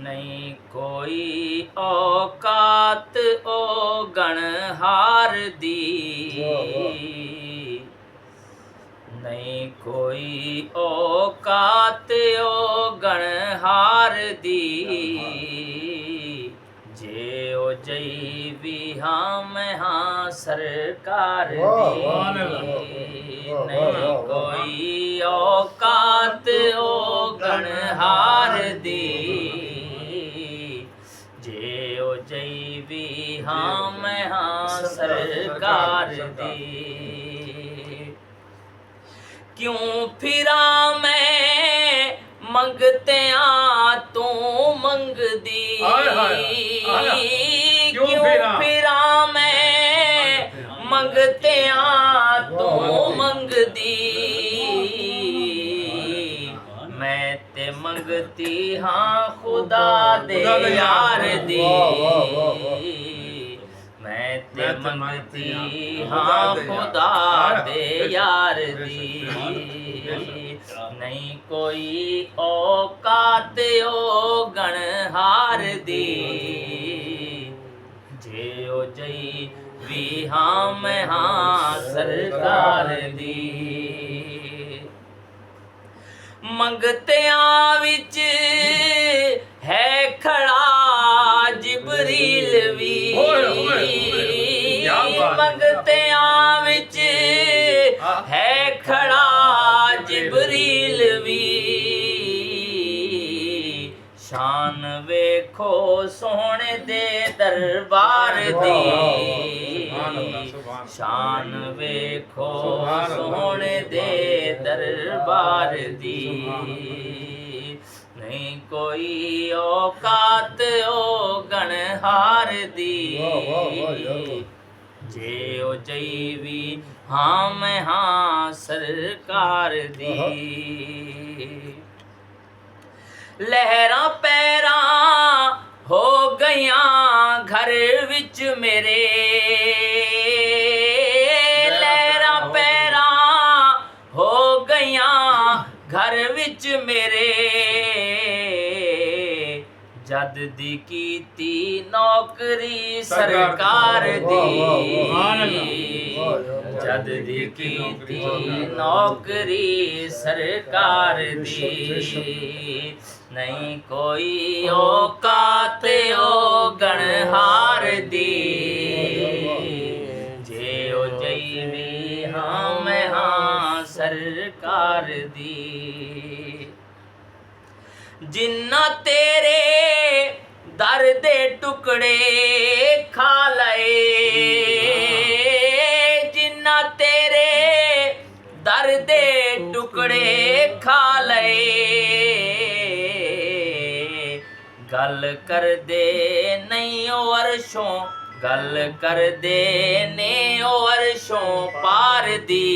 नहीं कोई औकात ओ गणहार दी, नहीं कोई औकात ओ गणहार दी, जे ओ जई भी हाँ सरकार दी, नहीं कोई औकात ओ गणहार दी, जे ओ जई भी हाँ सरकार दी। क्यों फिरा मैं मंगते आ तू मंग दी, क्यों फिरा मैं मंगते आ तू मंग दी, मैं ते मंगती हाँ खुदा दे यार दी, मैं ते मंगती हाँ खुदा दे यार दी, नहीं कोई औकात ओ गणहार दी, जे ओ जई भी हाँ सरकार दी। मंगतियां विच है खड़ा जिबरील भी, मंगतियां विच है खड़ा जिबरील भी, शान वेखो सोहणे दे दरबार दी, शान वेखो सोहणे दे दरबार दी, नहीं कोई औकात ओ गणहार दी, जे ओ जई भी हाँ सरकार दी। लहरां पैरां हो गईयां घर विच मेरे, लहरां पैरां हो गईयां घर विच मेरे, जद दी कीती नौकरी सरकार दी, जद दी कीती नौकरी सरकार दी, नहीं कोई औकात ओ गणहार दी, जे ओ जई भी हाँ सरकार दी। जिन्ना तेरे दर दे टुकड़े खा लए, जिन्ना तेरे दर दे टुकड़े खा लए, गल कर दे नहीं ओ अर्शों, गल कर दे ने ओ अर्शों पार दी,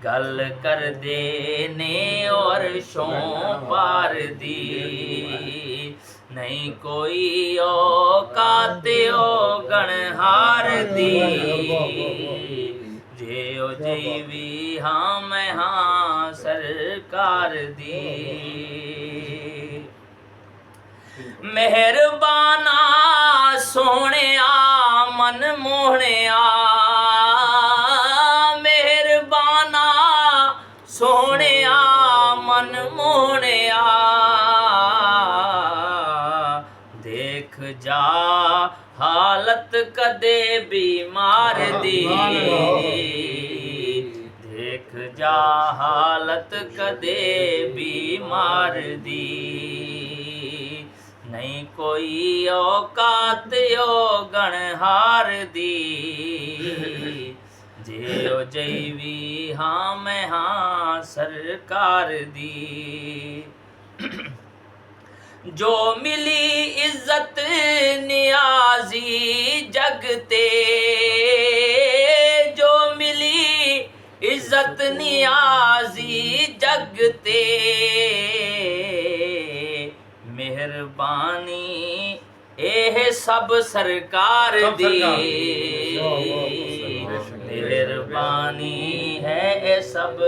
गल कर दे ने ओ अर्शों पार दी, नहीं कोई औकात ओ गणहार दी, जे ओ जई भी हाँ सरकार दी। मेहरबाना सोहणिया मन मोहणिया, मेहरबाना सोहणिया मन मोहणिया, देख जा हालत कदे बीमार दी, देख जा हालत कदे बीमार दी, नहीं कोई औकात ओ गणहार दी, जे ओ जई भी हाँ सरकार दी। जो मिली इज्जत नियाजी जगते, जो मिली इज्जत नियाजी जगते, मेहरबानी एह सब सरकार दी, मेहरबानी है सब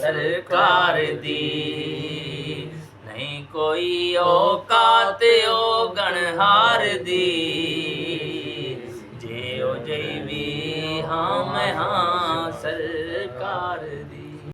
सरकार दी, नहीं ਕੋਈ ਔਕਾਤ ਓ ਗਣਹਾਰ ਦੀ ਜੇ ਉਹ ਜਈ ਵੀ ਹਾਂ ਮੈਂ ਹਾਂ ਸਰਕਾਰ ਦੀ